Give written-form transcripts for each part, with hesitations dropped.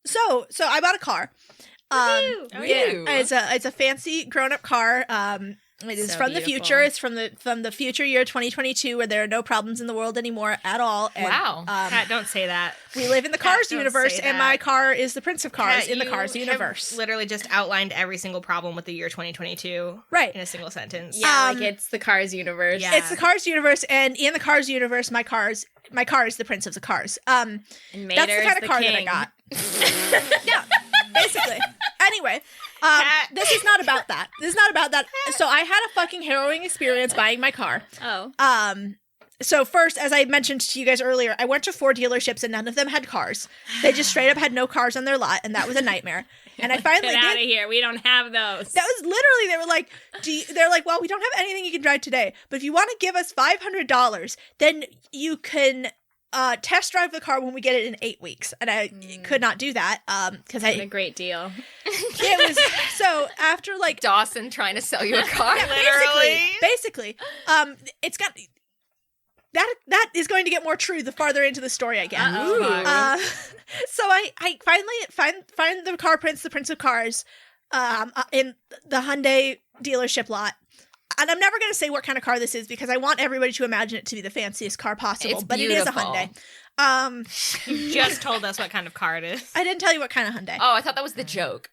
So I bought a car. It's a fancy grown-up car. It is from the future. It's from the future year 2022, where there are no problems in the world anymore at all. And, wow. Kat, don't say that. We live in the Cars universe, and my car is the Prince of Cars in the Cars universe. Literally just outlined every single problem with the year 2022 in a single sentence. Yeah, like it's the Cars universe. Yeah. It's the Cars universe, and in the Cars universe, my car is the Prince of the Cars. And that's the kind of car that I got. Yeah, basically. Anyway, this is not about that. So I had a fucking harrowing experience buying my car. Oh. So first, as I mentioned to you guys earlier, I went to 4 dealerships and none of them had cars. They just straight up had no cars on their lot, and that was a nightmare. And I finally Get out of here. We don't have those. That was literally, they were like, they're like, well, we don't have anything you can drive today, but if you want to give us $500, then you can test drive the car when we get it in 8 weeks. And I could not do that because What a great deal. It was so after like Dawson trying to sell you a car. basically it's got that is going to get more true the farther into the story I get. So I finally find the car Prince, the Prince of Cars, in the Hyundai dealership lot. And I'm never going to say what kind of car this is because I want everybody to imagine it to be the fanciest car possible. But it is a Hyundai. You just told us what kind of car it is. I didn't tell you what kind of Hyundai. Oh, I thought that was the joke.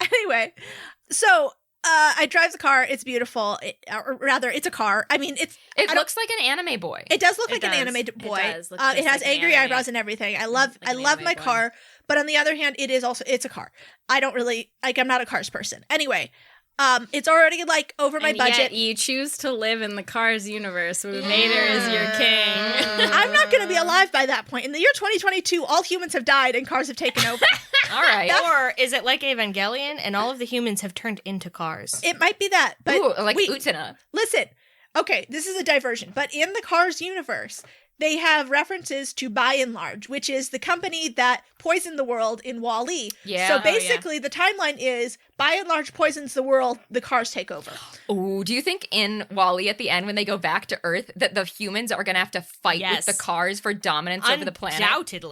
Anyway, so I drive the car. It's beautiful. Or rather, it's a car. I mean, it looks like an anime boy. It does look like an anime boy. It has angry eyebrows and everything. I love my car. But on the other hand, it's a car. I don't really I'm not a cars person. Anyway. It's already like over my budget. Yet you choose to live in the Cars universe where Mater is your king. I'm not going to be alive by that point. In the year 2022, all humans have died and cars have taken over. All right. Or is it like Evangelion and all of the humans have turned into cars? It might be that. But like Utena. Listen. Okay, this is a diversion. But in the Cars universe, they have references to By and Large, which is the company that poisoned the world in WALL-E. Yeah. So basically, the timeline is By and Large poisons the world, the cars take over. Oh, do you think in WALL-E at the end, when they go back to Earth, that the humans are going to have to fight with the cars for dominance over the planet?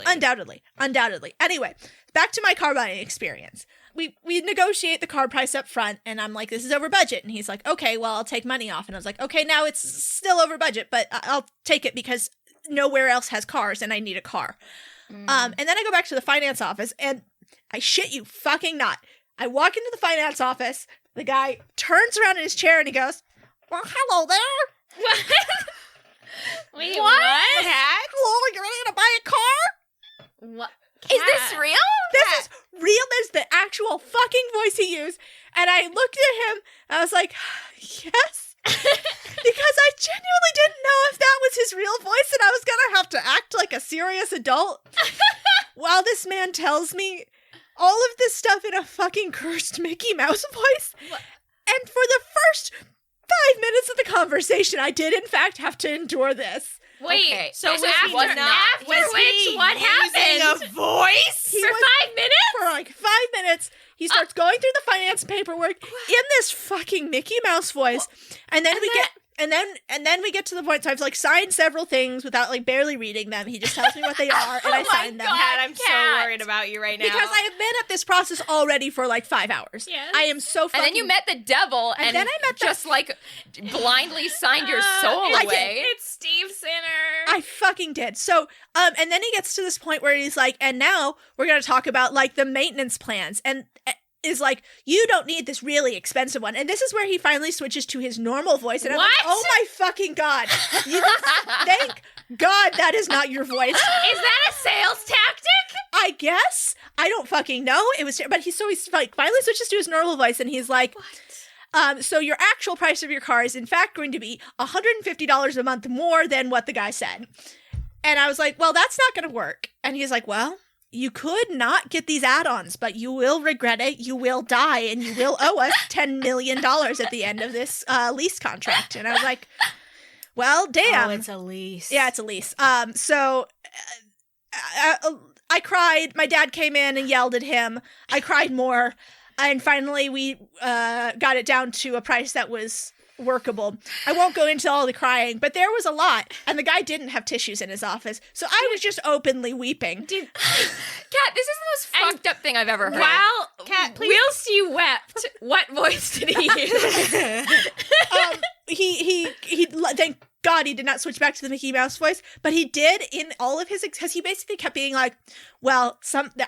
Undoubtedly. Anyway, back to my car buying experience. We negotiate the car price up front, and I'm like, this is over budget. And he's like, okay, well, I'll take money off. And I was like, okay, now it's still over budget, but I'll take it because nowhere else has cars and I need a car. And then I go back to the finance office and I shit you fucking not. I walk into the finance office. The guy turns around in his chair and he goes, well, hello there. Wait, what? Hello, you're ready to buy a car? What? Is this real? This is real. There's the actual fucking voice he used. And I looked at him and I was like, yes. Because I genuinely didn't know if that was his real voice and I was going to have to act like a serious adult while this man tells me all of this stuff in a fucking cursed Mickey Mouse voice. What? And for the first 5 minutes of the conversation, I did in fact have to endure this. Wait, okay. so after what happened? A voice? For 5 minutes? For like 5 minutes, he starts going through the finance paperwork in this fucking Mickey Mouse voice, and then we get to the point. So I've like signed several things without like barely reading them. He just tells me what they are, and I sign them. Kat, I'm so worried about you right now because I have been at this process already for like 5 hours. Yes. I am so fucking. And then you met the devil, and then I met just like blindly signed your soul away. It's Steve Sinner. I fucking did. So, and then he gets to this point where he's like, and now we're going to talk about like the maintenance plans, and is like, you don't need this really expensive one. And this is where he finally switches to his normal voice. And I'm like, oh my fucking God. Thank God that is not your voice. Is that a sales tactic? I guess. I don't fucking know. It was, but he's like finally switches to his normal voice and he's like, so your actual price of your car is in fact going to be $150 a month more than what the guy said. And I was like, well, that's not going to work. And he's like, well, you could not get these add-ons, but you will regret it. You will die, and you will owe us $10 million at the end of this lease contract. And I was like, well, damn. Oh, it's a lease. Yeah, it's a lease. So I cried. My dad came in and yelled at him. I cried more. And finally, we got it down to a price that was workable. I won't go into all the crying, but there was a lot, and the guy didn't have tissues in his office, so I was just openly weeping. Kat, this is the most fucked up thing I've ever heard. Wow, Kat, please. whilst you wept, what voice did he use? He thank God he did not switch back to the Mickey Mouse voice, but he did in all of his, because he basically kept being like, well,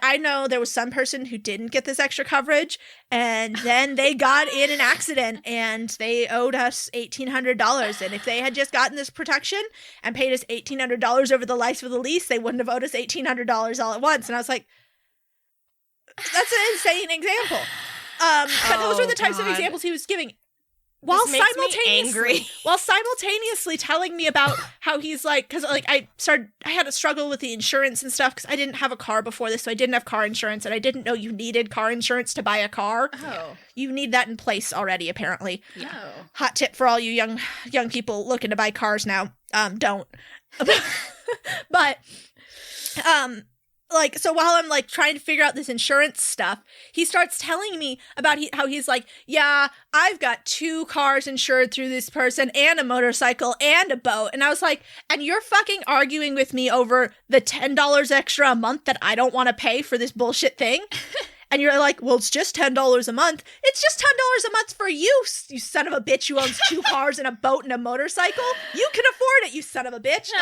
I know there was some person who didn't get this extra coverage, and then they got in an accident, and they owed us $1,800, and if they had just gotten this protection and paid us $1,800 over the life of the lease, they wouldn't have owed us $1,800 all at once. And I was like, that's an insane example. But those were the types of examples he was giving. While simultaneously telling me about how he's like, because like I had a struggle with the insurance and stuff because I didn't have a car before this, so I didn't have car insurance, and I didn't know you needed car insurance to buy a car. Oh, you need that in place already, apparently. yeah. Hot tip for all you young people looking to buy cars now: don't. But like, so while I'm like trying to figure out this insurance stuff, he starts telling me about how he's like, yeah, I've got 2 cars insured through this person and a motorcycle and a boat. And I was like, and you're fucking arguing with me over the $10 extra a month that I don't want to pay for this bullshit thing? And you're like, well, it's just $10 a month. It's just $10 a month for you, you son of a bitch who owns 2 cars and a boat and a motorcycle. You can afford it, you son of a bitch. So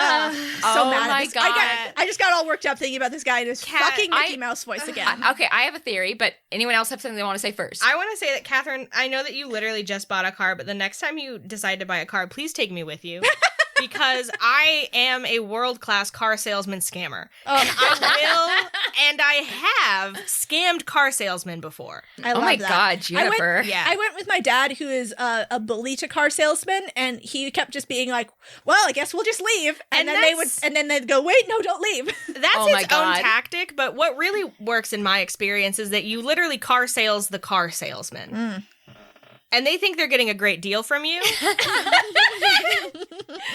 mad at this. God. I just got all worked up thinking about this guy in his fucking Mickey Mouse voice again. Okay, I have a theory, but anyone else have something they want to say first? I want to say that, Catherine, I know that you literally just bought a car, but the next time you decide to buy a car, please take me with you. Because I am a world-class car salesman scammer. And I have scammed car salesmen before. I love my that. God, Juniper. I went with my dad, who is a bully to car salesmen, and he kept just being like, well, I guess we'll just leave. And then they'd go, wait, no, don't leave. That's its own tactic, but what really works in my experience is that you literally car sales the car salesman. Mm. And they think they're getting a great deal from you.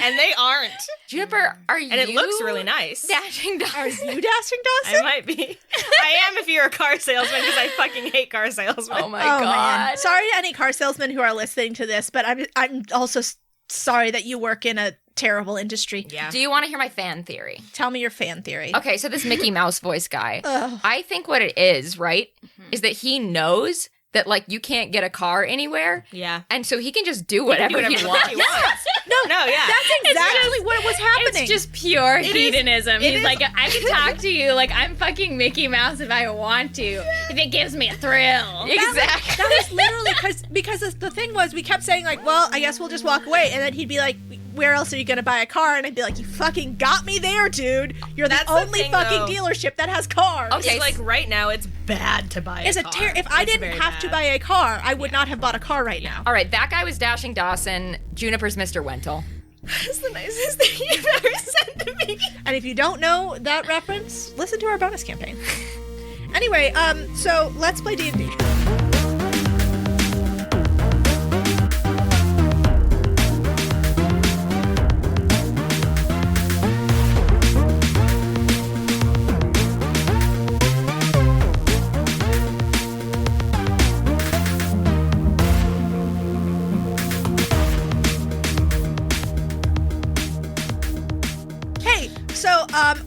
And they aren't. Juniper, are you? And it looks really nice. Dashing Dawson? Are you Dashing Dawson? I might be. I am if you're a car salesman, because I fucking hate car salesmen. Oh my God. Man. Sorry to any car salesmen who are listening to this, but I'm also sorry that you work in a terrible industry. Yeah. Do you want to hear my fan theory? Tell me your fan theory. Okay, so this Mickey Mouse voice guy, I think what it is, right, is that he knows that, like, you can't get a car anywhere. Yeah. And so he can just do whatever he wants. No, yeah. That's exactly what was happening. It's just pure hedonism. He's like, I can talk to you like I'm fucking Mickey Mouse if I want to. If it gives me a thrill. Exactly. That was literally because the thing was, we kept saying, like, well, I guess we'll just walk away. And then he'd be like, where else are you going to buy a car? And I'd be like, you fucking got me there, dude. You're the only fucking dealership that has cars. Okay, it's like right now it's bad to buy a car. If I didn't have to buy a car, I would not have bought a car right now. All right, that guy was Dashing Dawson. Juniper's Mr. Wentel. That's the nicest thing you've ever said to me. And if you don't know that reference, listen to our bonus campaign. Anyway, so let's play D&D.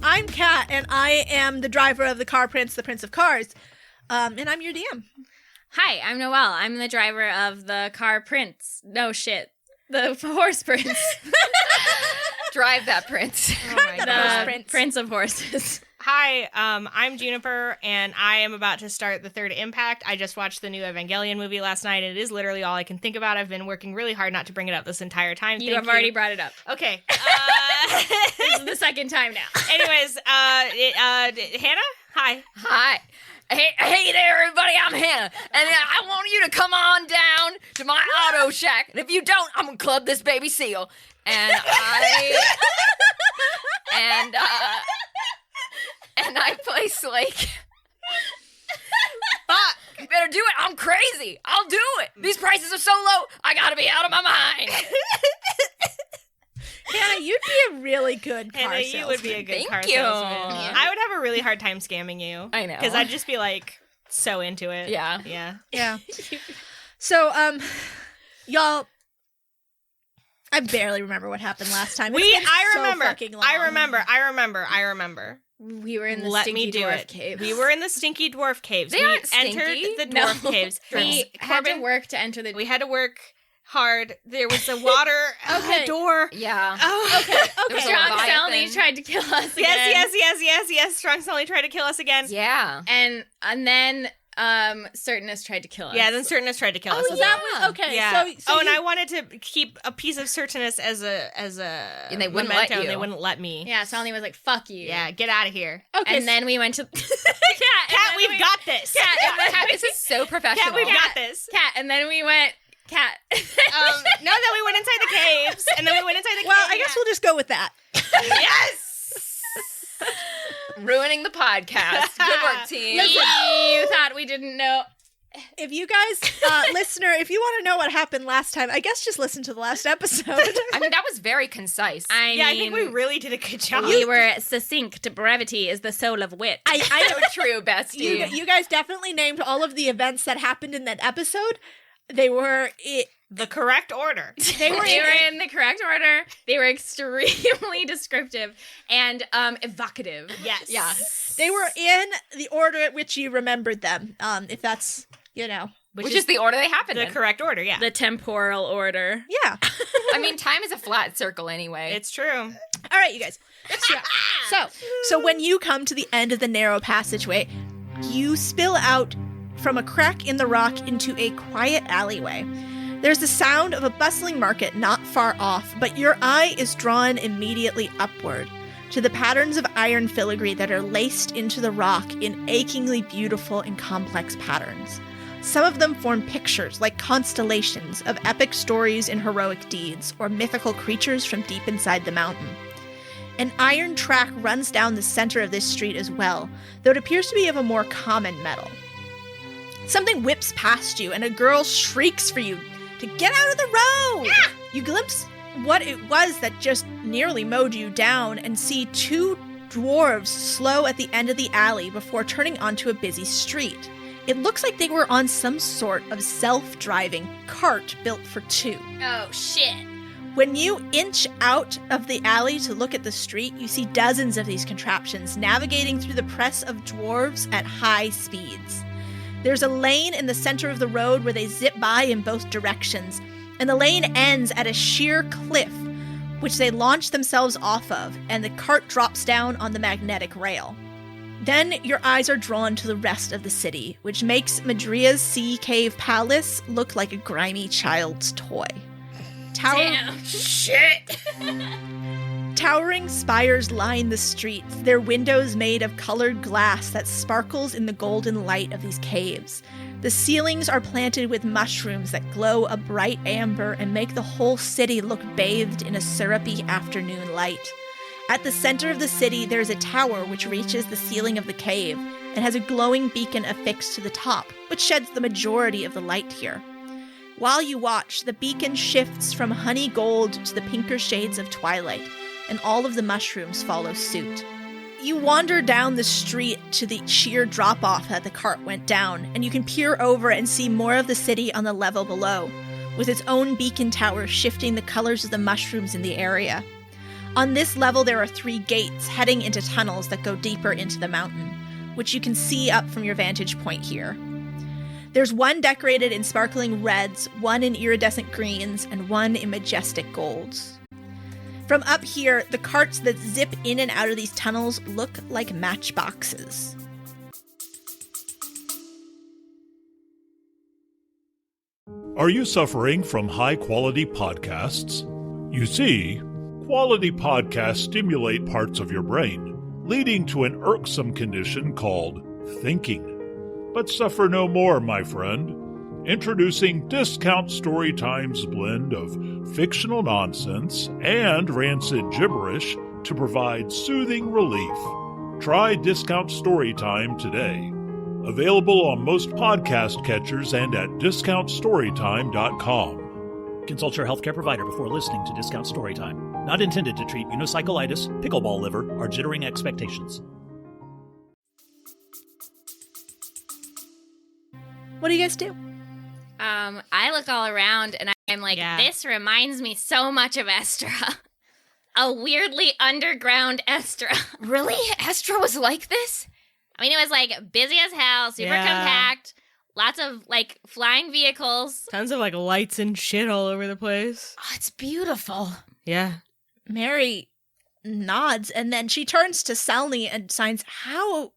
I'm Kat, and I am the driver of the Car Prince, the Prince of Cars, and I'm your DM. Hi, I'm Noelle. I'm the driver of the Car Prince. No shit. The Horse Prince. Drive that prince. Oh my God. Prince of Horses. Hi, I'm Juniper, and I am about to start the third Impact. I just watched the new Evangelion movie last night. It is literally all I can think about. I've been working really hard not to bring it up this entire time. You have already brought it up. Okay. This is the second time now. Anyways, Hannah? Hi. Hi. Hey there, everybody. I'm Hannah, and I want you to come on down to my auto shack. And if you don't, I'm gonna club this baby seal. And I play Slake. Fuck! You better do it. I'm crazy. I'll do it. These prices are so low. I gotta be out of my mind. Hannah, you'd be a really good car salesman. You would be a good car Thank you. salesman. Yeah. I would have a really hard time scamming you. I know. Because I'd just be like so into it. Yeah. So, y'all, I barely remember what happened last time. I remember. We were in the Let Stinky me do Dwarf it. Caves. We were in the Stinky Dwarf Caves. They we aren't entered stinky. the Dwarf Caves. We had to work to enter the. We had to work hard. There was a water door. Yeah. Oh, Okay. There's a Strong Leviathan. Sally tried to kill us again. Yes. Strong Sully tried to kill us again. Yeah. And then Certinus tried to kill us. Yeah, then Certinus tried to kill us. Oh, as that well. was okay. Yeah. So and I wanted to keep a piece of Certinus as a And they wouldn't memento, let and you. they wouldn't let me. Yeah, Sally was like, "Fuck you." Yeah, get out of here. okay. And then we went to Cat, we've got this. Cat, this is so professional. Cat, we've got this. Cat, and then we went Cat. No, then we went inside the caves, and then we went inside the well, caves. I guess we'll just go with that. Yes. Ruining the podcast. Good work, team. You thought we didn't know. If you guys, listener, if you want to know what happened last time, I guess just listen to the last episode. I mean, that was very concise. I think we really did a good job. we were succinct. Brevity is the soul of wit. I so true, bestie. you guys definitely named all of the events that happened in that episode. They were the correct order. they were in the correct order. They were extremely descriptive and evocative. Yes. Yeah. they were in the order at which you remembered them. If that's Which is the order they happened the in. correct order. Yeah, The temporal order. yeah. I mean, time is a flat circle anyway. it's true. All right, you guys. So when you come to the end of the narrow passageway, you spill out from a crack in the rock into a quiet alleyway. There's the sound of a bustling market not far off, but your eye is drawn immediately upward to the patterns of iron filigree that are laced into the rock in achingly beautiful and complex patterns. Some of them form pictures like constellations of epic stories and heroic deeds, or mythical creatures from deep inside the mountain. An iron track runs down the center of this street as well, though it appears to be of a more common metal. Something whips past you, and a girl shrieks for you to get out of the road! Ah! You glimpse what it was that just nearly mowed you down and see two dwarves slow at the end of the alley before turning onto a busy street. It looks like they were on some sort of self-driving cart built for two. Oh, shit. When you inch out of the alley to look at the street, you see dozens of these contraptions navigating through the press of dwarves at high speeds. There's a lane in the center of the road where they zip by in both directions, and the lane ends at a sheer cliff, which they launch themselves off of, and the cart drops down on the magnetic rail. Then your eyes are drawn to the rest of the city, which makes Madria's Sea Cave Palace look like a grimy child's toy. Damn. Shit! Towering spires line the streets, their windows made of colored glass that sparkles in the golden light of these caves. The ceilings are planted with mushrooms that glow a bright amber and make the whole city look bathed in a syrupy afternoon light. At the center of the city, there's a tower which reaches the ceiling of the cave and has a glowing beacon affixed to the top, which sheds the majority of the light here. While you watch, the beacon shifts from honey gold to the pinker shades of twilight, and all of the mushrooms follow suit. You wander down the street to the sheer drop-off that the cart went down, and you can peer over and see more of the city on the level below, with its own beacon tower shifting the colors of the mushrooms in the area. On this level, there are 3 gates heading into tunnels that go deeper into the mountain, which you can see up from your vantage point here. There's one decorated in sparkling reds, one in iridescent greens, and one in majestic golds. From up here, the carts that zip in and out of these tunnels look like matchboxes. Are you suffering from high-quality podcasts? You see, quality podcasts stimulate parts of your brain, leading to an irksome condition called thinking. But suffer no more, my friend. Introducing Discount Storytime's blend of fictional nonsense and rancid gibberish to provide soothing relief. Try Discount Storytime today. Available on most podcast catchers and at discountstorytime.com. Consult your healthcare provider before listening to Discount Storytime. Not intended to treat unicyclitis, pickleball liver, or jittering expectations. What do you guys do? I look all around and I'm like, Yeah. this reminds me so much of Estra. A weirdly underground Estra. Really? Estra was like this? I mean, it was like busy as hell, super Yeah. compact, lots of like flying vehicles. Tons of like lights and shit all over the place. Oh, it's beautiful. Yeah. Mary nods, and then she turns to Selny and signs, How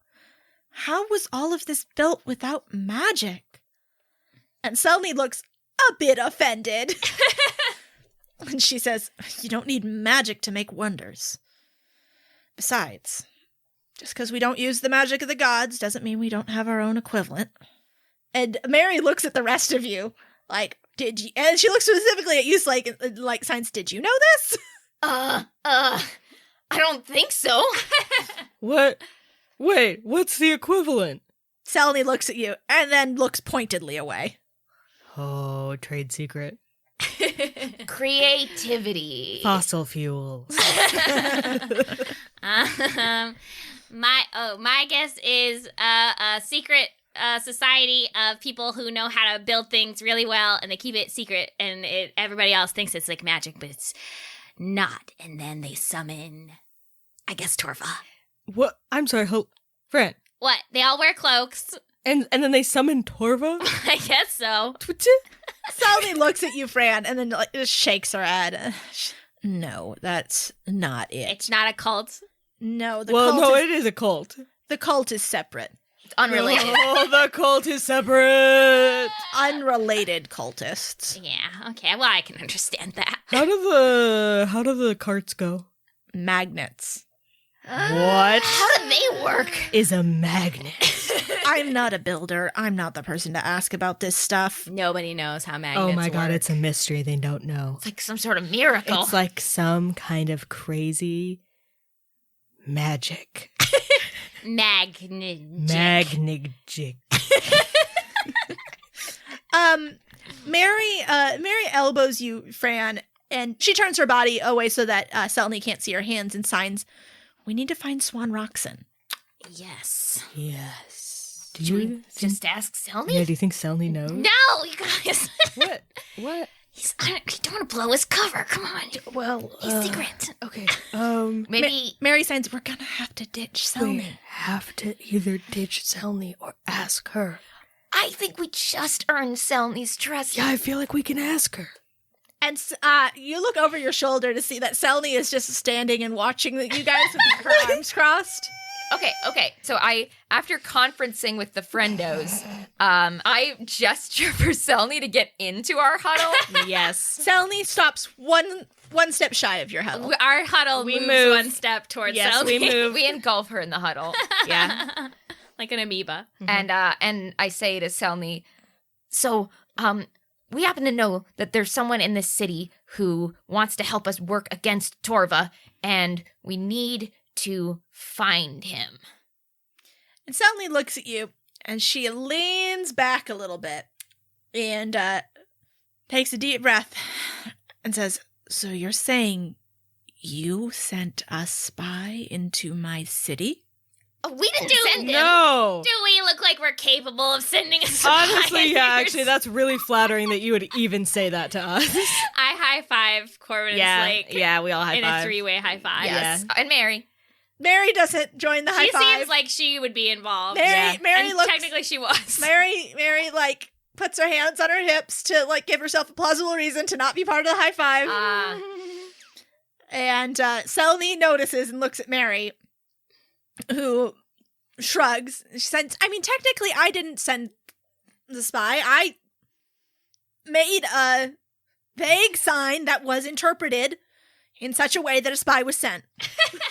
was all of this built without magic? And Selny looks a bit offended. And she says, you don't need magic to make wonders. Besides, just because we don't use the magic of the gods doesn't mean we don't have our own equivalent. And Mary looks at the rest of you like, did you? And she looks specifically at you like signs, did you know this? I don't think so. What? Wait, what's the equivalent? Selny looks at you and then looks pointedly away. Oh, trade secret. Creativity. Fossil fuels. My guess is a secret society of people who know how to build things really well, and they keep it secret, and everybody else thinks it's like magic, but it's not. And then they summon, I guess, Torva. What? I'm sorry, Fran. What? They all wear cloaks. And then they summon Torva? I guess so. Selny looks at you, Fran, and then just shakes her head. No, that's not it. It's not a cult. No, it is a cult. The cult is separate. It's unrelated. Oh, the cult is separate. Unrelated cultists. Yeah, okay. Well, I can understand that. How do the carts go? Magnets. What How do they work? is a magnet? I'm not a builder. I'm not the person to ask about this stuff. Nobody knows how magnets Oh my god, work. it's a mystery. They don't know. It's like some sort of miracle. It's like some kind of crazy magic. Magic. Mary elbows you, Fran, and she turns her body away so that Selny can't see her hands and signs, we need to find Swan Roxon. Yes. Yes. Do Should we you just ask Selmy? Yeah, do you think Selny knows? No, you guys. What? What? You don't want to blow his cover. Come on. Well, He's secret. Okay. Maybe Mary signs, we're gonna have to ditch Selny. We have to either ditch Selny or ask her. I think we just earned Selmy's trust. Yeah, I feel like we can ask her. And you look over your shoulder to see that Selny is just standing and watching you guys with her arms crossed. Okay. So after conferencing with the friendos, I gesture for Selny to get into our huddle. Yes. Selny stops one step shy of your huddle. Our huddle We moves move. one step towards Yes, Selmy. we move. We engulf her in the huddle. Yeah. Like an amoeba. And I say to Selmy, so we happen to know that there's someone in this city who wants to help us work against Torva, and we need to find him. And Selny looks at you, and she leans back a little bit and takes a deep breath and says, so you're saying you sent a spy into my city? Oh, we didn't send him. No. Do we look like we're capable of sending a spy? Honestly, yeah, actually, that's really flattering that you would even say that to us. I high five Corbin and Slake yeah, we all high in five. a three-way high five. Yes. And Mary. Mary doesn't join the high She five. seems like she would be involved. Mary And looks. technically she was. Mary like puts her hands on her hips to like give herself a plausible reason to not be part of the high five. And Selny notices and looks at Mary, who shrugs. She says, I mean, technically, I didn't send the spy. I made a vague sign that was interpreted in such a way that a spy was sent.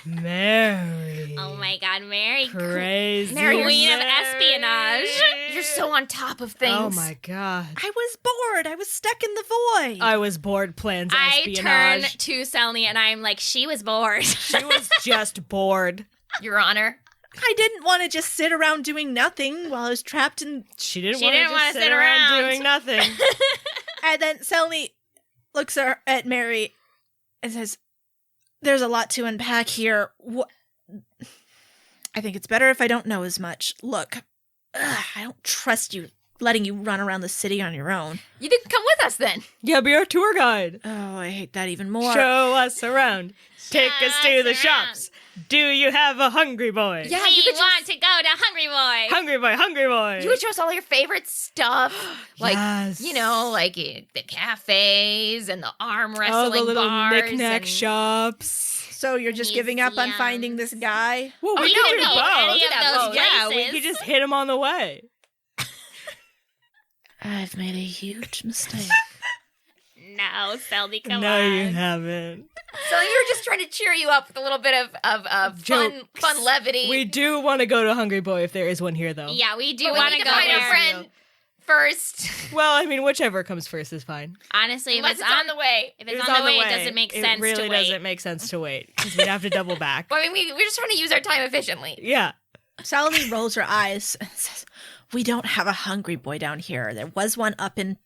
Mary. Oh my god, Mary. Crazy. Mary, Queen of espionage. You're so on top of things. Oh my god. I was bored. I was stuck in the void. I was bored plans I turn espionage. to Selny and I'm like, she was bored. She was just bored. Your Honor. I didn't want to just sit around doing nothing while I was trapped in... She didn't She want didn't to wanna just sit sit around around. doing nothing. And then Selny looks at Mary and says, there's a lot to unpack here. I think it's better if I don't know as much. Look, I don't trust you letting you run around the city on your own. You didn't come with us then. Yeah, be our tour guide. Oh, I hate that even more. Show us around. Take us to the shops. Do you have a hungry boy? Yeah, We want to go to Hungry Boy. Hungry boy, hungry boy. You would show us all your favorite stuff. Like, Yes. you know, like the cafes and the arm all wrestling the little bars. knick-knack and- shops. So you're just giving up on finding this guy? Well, We could don't do know both. any of those Yeah, we places. could just hit him on the way. I've made a huge mistake. No, Selby, come No, on. you haven't. So you were just trying to cheer you up with a little bit of Jokes. fun levity. We do want to go to Hungry Boy if there is one here, though. Yeah, we do But we want need to to go find there. our friend first. Well, I mean, whichever comes first is fine. Honestly, if Unless it's on the way. if it's on the way, it doesn't make sense It really to wait. doesn't make sense to wait because we'd have to double back. Well, I mean, we're just trying to use our time efficiently. Yeah. Salome rolls her eyes and says, "We don't have a hungry boy down here. There was one up in...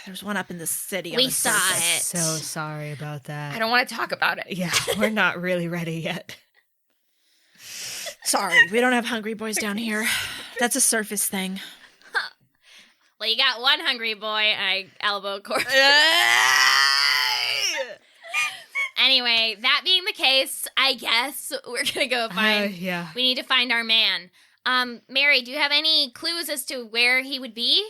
There's one up in the city. on We the saw surface." it. So sorry about that. I don't want to talk about it. Yeah, we're not really ready yet. Sorry, we don't have hungry boys down here. That's a surface thing. Well, you got one Hungry Boy, and I elbow Corbin. Anyway, that being the case, I guess we're gonna go find. Yeah. We need to find our man. Mary, do you have any clues as to where he would be?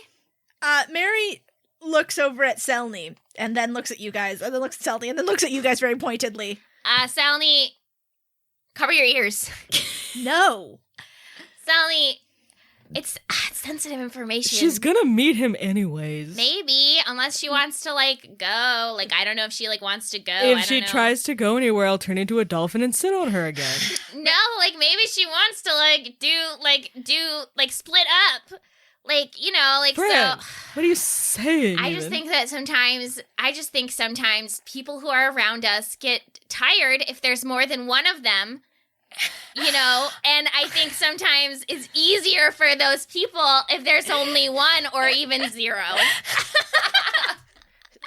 Mary looks over at Selny and then looks at you guys, and then looks at Selny and then looks at you guys very pointedly. Salny, Cover your ears. No. Salny, it's sensitive information. She's gonna meet him anyways. Maybe, unless she wants to, go. Like, I don't know if she, wants to go. I If don't she know. tries to go anywhere, I'll turn into a dolphin and sit on her again. No, maybe she wants to, split up. Brent, what are you saying? I just think that sometimes people who are around us get tired if there's more than one of them, and I think sometimes it's easier for those people if there's only one or even zero.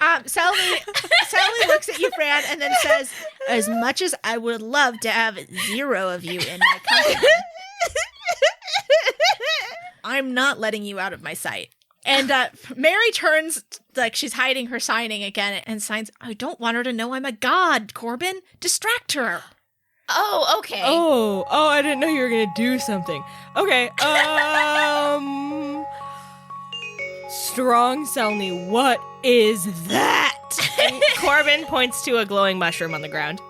Selny looks at you, Fran, and then says, "As much as I would love to have 0 of you in my company, I'm not letting you out of my sight." And Mary turns like she's hiding her signing again and signs, "I don't want her to know I'm a god, Corbin. Distract her." Oh, okay. Oh, I didn't know you were gonna do something. Okay, Strong Selny, what is that? And Corbin points to a glowing mushroom on the ground.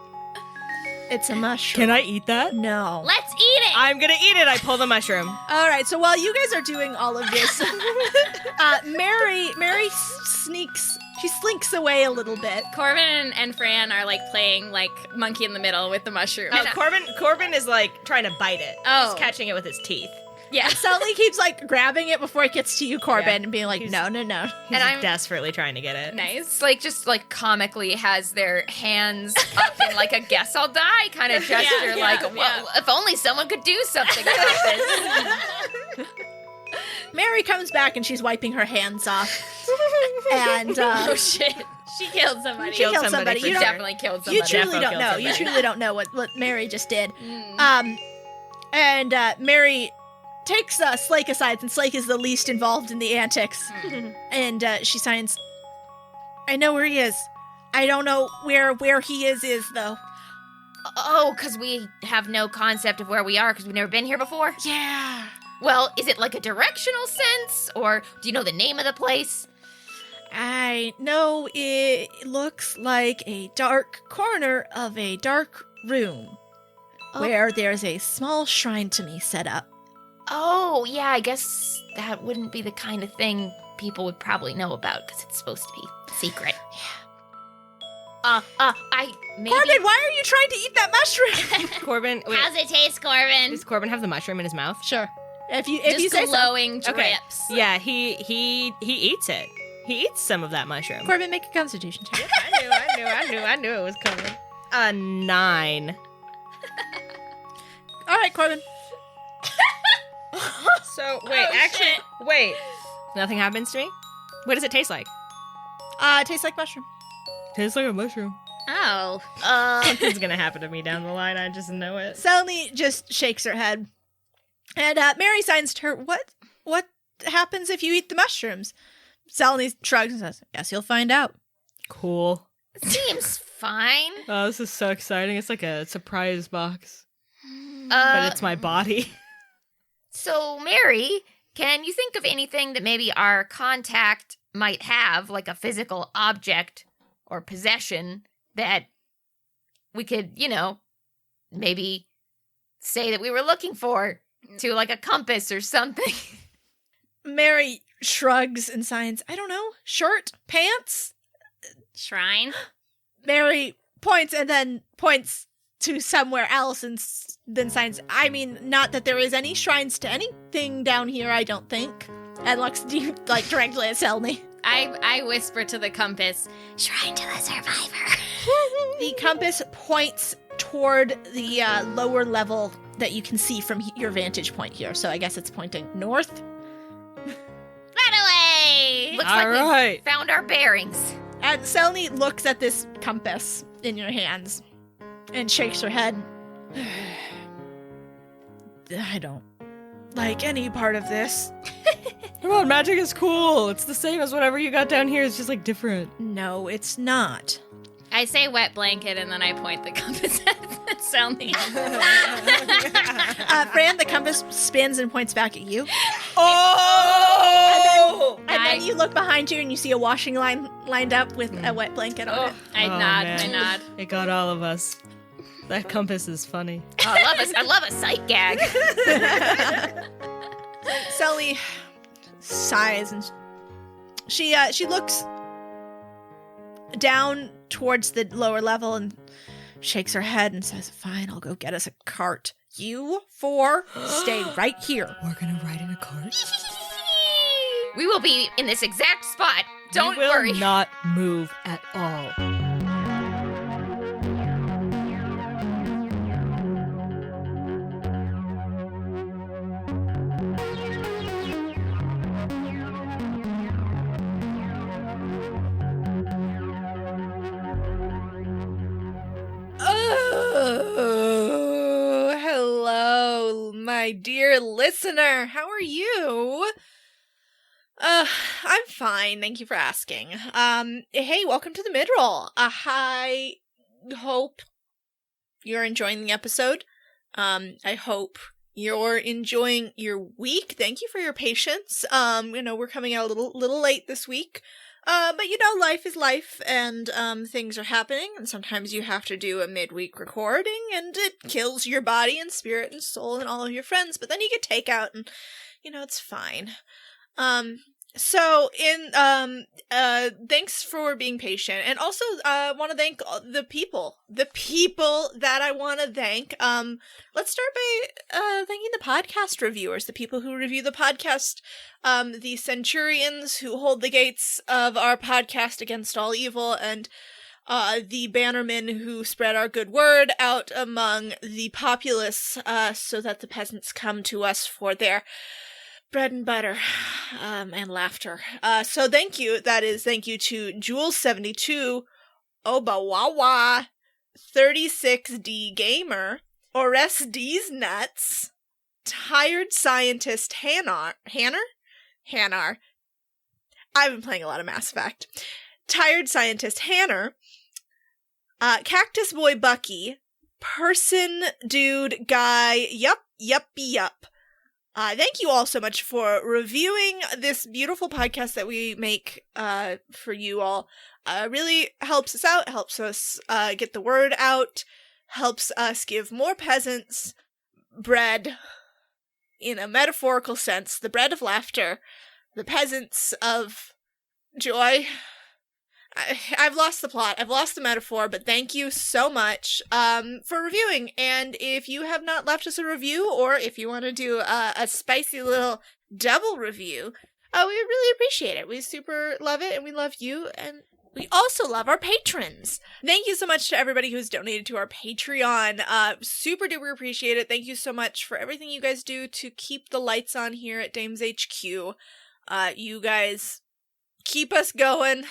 It's a mushroom. Can I eat that? No. Let's eat it. I'm gonna eat it. I pull the mushroom. All right, so while you guys are doing all of this, Mary slinks away a little bit. Corbin and Fran are playing monkey in the middle with the mushroom. Oh, Corbin is trying to bite it. Oh. He's catching it with his teeth. Yeah. Selly keeps grabbing it before it gets to you, Corbin, Yeah. and being like, He's- no. He's And I'm- desperately trying to get it. Nice. Just comically has their hands up in a guess I'll die kind of gesture. Well, if only someone could do something about this. Mary comes back and she's wiping her hands off. And Oh shit. She killed somebody. She killed somebody. for You sure. don't- Definitely killed you somebody. truly Defo don't killed know. You somebody. truly don't know what Mary just did. Mm. And Mary takes Slake aside, and Slake is the least involved in the antics. And she signs, "I know where he is. I don't know where he is though." Oh, because we have no concept of where we are because we've never been here before? Yeah. Well, is it a directional sense? Or do you know the name of the place? I know it looks like a dark corner of a dark room where there's a small shrine to me set up. Oh, yeah, I guess that wouldn't be the kind of thing people would probably know about because it's supposed to be secret. Yeah. Maybe... Corbin, why are you trying to eat that mushroom? Corbin, wait, How's it taste, Corbin? does Corbin have the mushroom in his mouth? Sure. If you Just say so. glowing drips. Okay. Yeah, he eats it. He eats some of that mushroom. Corbin, make a constitution check. I knew it was coming. A 9. All right, Corbin. So wait. Nothing happens to me? What does it taste like? Tastes like mushroom. Tastes like a mushroom. Oh. Something's gonna happen to me down the line. I just know it. Selny just shakes her head. And Mary signs to her, What happens if you eat the mushrooms? Selny shrugs and says, guess you'll find out. Cool. Seems fine. Oh, this is so exciting. It's like a surprise box. But it's my body. So, Mary, can you think of anything that maybe our contact might have, like a physical object or possession that we could, maybe say that we were looking for to like a compass or something? Mary shrugs and signs, I don't know, shirt, pants? Shrine. Mary points and then points to somewhere else and then signs, I mean, not that there is any shrines to anything down here, I don't think. And looks directly at Selny. I whisper to the compass, shrine to the survivor. The compass points toward the lower level that you can see from your vantage point here. So I guess it's pointing north. Run away! Looks All like right. we found our bearings. And Selny looks at this compass in your hands and shakes her head. I don't like any part of this. Come on, magic is cool. It's the same as whatever you got down here. It's just like different. No, it's not. I say wet blanket and then I point the compass at Selny. Fran, the compass spins and points back at you. Oh! And then you look behind you and you see a washing line lined up with a wet blanket on it. I Oh, nod. man. I nod. It got all of us. That compass is funny. Oh, I love a sight gag. Selly sighs and she looks down towards the lower level and shakes her head and says, fine, I'll go get us a cart. You four stay right here. We're gonna ride in a cart. We will be in this exact spot. Don't we will worry. not move at all. Oh, hello, my dear listener. How are you? I'm fine. Thank you for asking. Hey, welcome to the mid-roll. I hope you're enjoying the episode. I hope you're enjoying your week. Thank you for your patience. We're coming out a little late this week. But life is life, and things are happening, and sometimes you have to do a midweek recording, and it kills your body and spirit and soul and all of your friends, but then you get takeout, and, it's fine. Thanks for being patient, and also, want to thank the people that I want to thank. Let's start by, thanking the podcast reviewers, the people who review the podcast, the centurions who hold the gates of our podcast against all evil, and, the bannermen who spread our good word out among the populace, so that the peasants come to us for their bread and butter, and laughter. So thank you. That is, thank you to Jules72, Obawawa, 36D Gamer, Orestes Nuts, Tired Scientist Hanar. I've been playing a lot of Mass Effect. Tired Scientist Hanner, Cactus Boy Bucky, Person Dude Guy, Yup. Thank you all so much for reviewing this beautiful podcast that we make for you all. Really helps us out, helps us get the word out, helps us give more peasants bread, in a metaphorical sense, the bread of laughter, the peasants of joy. I've lost the plot, I've lost the metaphor, but thank you so much for reviewing. And if you have not left us a review, or if you want to do a spicy little double review, we would really appreciate it. We super love it, and we love you, and we also love our patrons. Thank you so much to everybody who's donated to our Patreon. Super duper appreciate it. Thank you so much for everything you guys do to keep the lights on here at Dames HQ. You guys keep us going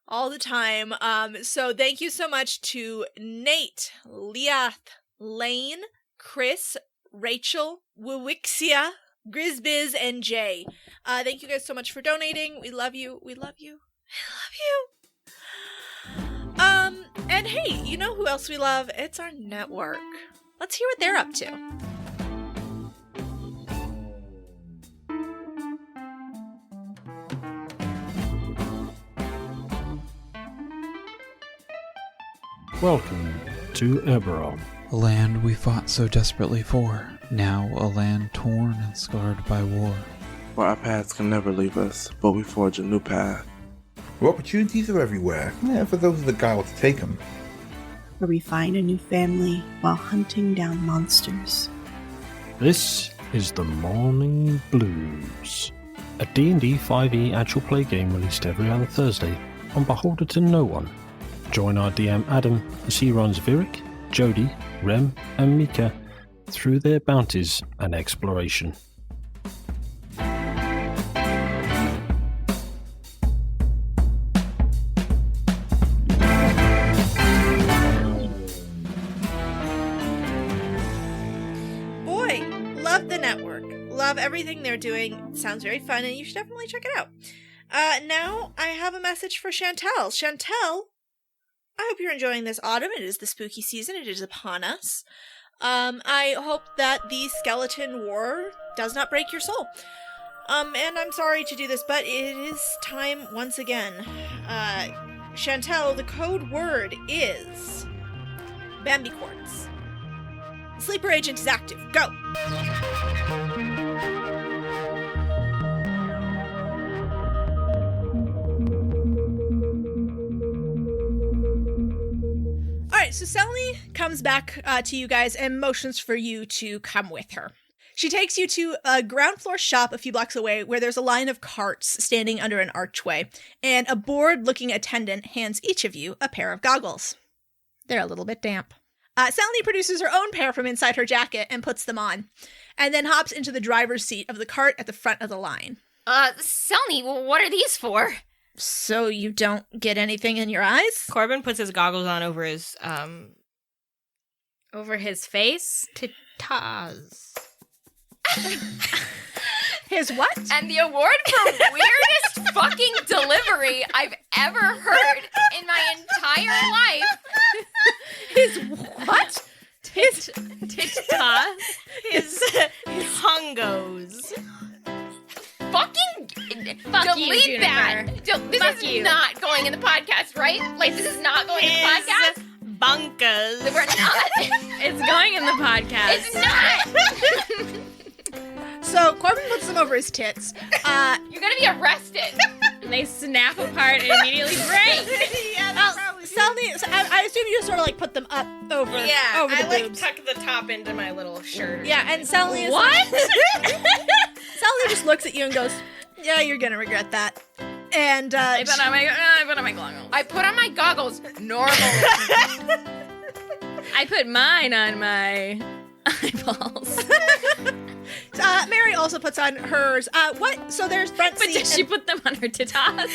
all the time. So thank you so much to Nate, Leath, Lane, Chris, Rachel, Wixia, Grizbiz, and Jay. Thank you guys so much for donating. We love you. We love you. I love you. And hey, you know who else we love? It's our network. Let's hear what they're up to. Welcome to Eberron. A land we fought so desperately for, now a land torn and scarred by war. Where our paths can never leave us, but we forge a new path. Where opportunities are everywhere, for those of the guile to take them. Where we find a new family while hunting down monsters. This is the Morning Blues, a D&D 5e actual play game released every other Thursday on Beholder to No One. Join our DM Adam as he runs Virik, Jody, Rem, and Mika through their bounties and exploration. Boy, love the network. Love everything they're doing. Sounds very fun, and you should definitely check it out. Now I have a message for Chantel. Chantel, I hope you're enjoying this autumn. It is the spooky season. It is upon us. I hope that the skeleton war does not break your soul. And I'm sorry to do this, but it is time once again. Chantel, the code word is Bambi Quartz. Sleeper agent is active. Go! Alright, so Sally comes back to you guys and motions for you to come with her. She takes you to a ground floor shop a few blocks away where there's a line of carts standing under an archway, and a bored-looking attendant hands each of you a pair of goggles. They're a little bit damp. Sally produces her own pair from inside her jacket and puts them on, and then hops into the driver's seat of the cart at the front of the line. Sally, what are these for? So you don't get anything in your eyes? Corbin puts his goggles on over his face. Taz. His what? And the award for weirdest fucking delivery I've ever heard in my entire life. His what? His hungos. Fucking Fuck you, delete that. Juniper. This Fuck is you. not going in the podcast, right? Like, this is not going in the podcast? Bunkas. We're not. It's going in the podcast. It's not. So Corbin puts them over his tits. You're gonna be arrested. And they snap apart and immediately break. Sally, I assume you just sort of like put them up over the boobs. tuck the top into my little shirt. Yeah, and Sally is What? Sally just looks at you and goes, "Yeah, you're gonna regret that." And I put on my goggles. I put on my goggles normally. I put mine on my eyeballs. Mary also puts on hers. What? So there's front But seat. did she put them on her tatas?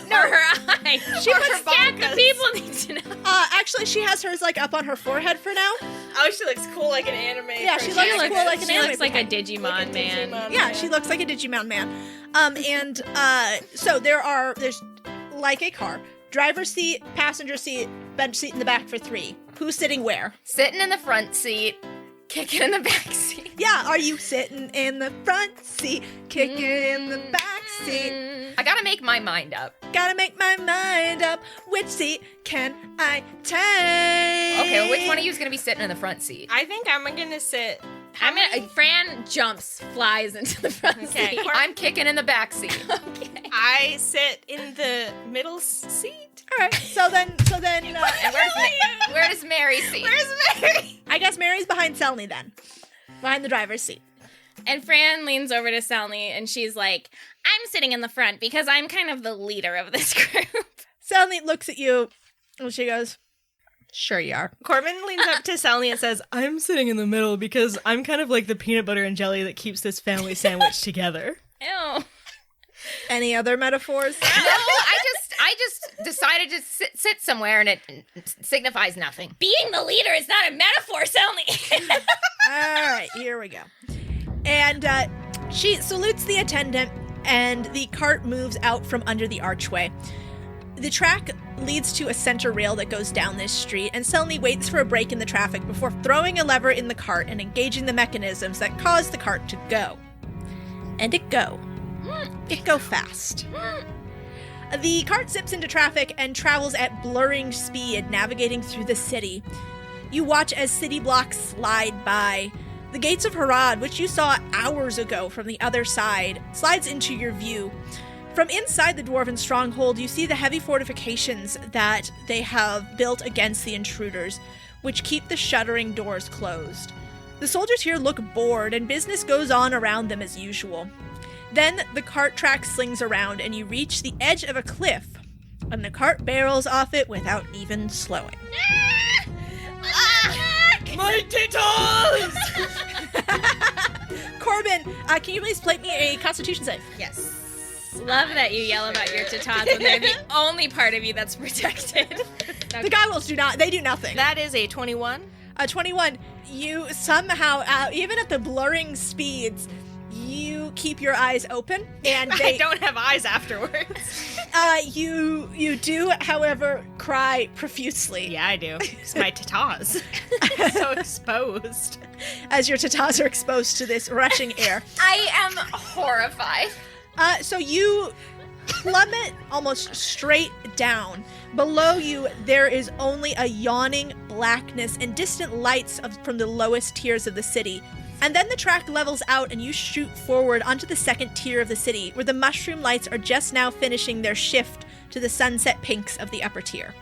No, her eyes. She Or puts her scat. The people need to know. Actually, she has hers like up on her forehead for now. Oh, she looks cool like an anime. Yeah, she looks cool like an She anime. looks like a person. Digimon man. Yeah, she looks like a Digimon man. So there's like a car, driver's seat, passenger seat, bench seat in the back for 3. Who's sitting where? Sitting in the front seat, kicking in the back seat. Yeah, are you sitting in the front seat, kicking in the back seat? I gotta make my mind up. Gotta make my mind up. Which seat can I take? Okay, well, which one of you is gonna be sitting in the front seat? I think I'm gonna sit. Fran flies into the front Okay. seat. I'm kicking in the back seat. Okay. I sit in the middle seat. All right, so then. And where does Mary sit? Where's Mary? I guess Mary's behind Selny then, behind the driver's seat. And Fran leans over to Selny and she's like, I'm sitting in the front because I'm kind of the leader of this group. Selny looks at you and she goes, "Sure you are." Corbin leans up to Sally and says, I'm sitting in the middle because I'm kind of like the peanut butter and jelly that keeps this family sandwich together. Ew. Any other metaphors? No, I just decided to sit somewhere and it signifies nothing. Being the leader is not a metaphor, Selny. All right, here we go. And she salutes the attendant and the cart moves out from under the archway. The track leads to a center rail that goes down this street, and Selny waits for a break in the traffic before throwing a lever in the cart and engaging the mechanisms that cause the cart to go. And it go. It go fast. The cart zips into traffic and travels at blurring speed, navigating through the city. You watch as city blocks slide by. The gates of Harad, which you saw hours ago from the other side, slides into your view. From inside the dwarven stronghold, you see the heavy fortifications that they have built against the intruders, which keep the shuttering doors closed. The soldiers here look bored, and business goes on around them as usual. Then the cart track slings around, and you reach the edge of a cliff, and the cart barrels off it without even slowing. My titties! Corbin, can you please plate me a Constitution save? Yes. Love that you yell about your tatas when they're the only part of you that's protected. The goggles do nothing. That is a 21. 21. You somehow, even at the blurring speeds, you keep your eyes open, and I don't have eyes afterwards. You do, however, cry profusely. Yeah, I do. It's my tatas. So exposed. As your tatas are exposed to this rushing air. I am horrified. So you plummet almost straight down. Below you, there is only a yawning blackness and distant lights from the lowest tiers of the city. And then the track levels out and you shoot forward onto the second tier of the city, where the mushroom lights are just now finishing their shift to the sunset pinks of the upper tier.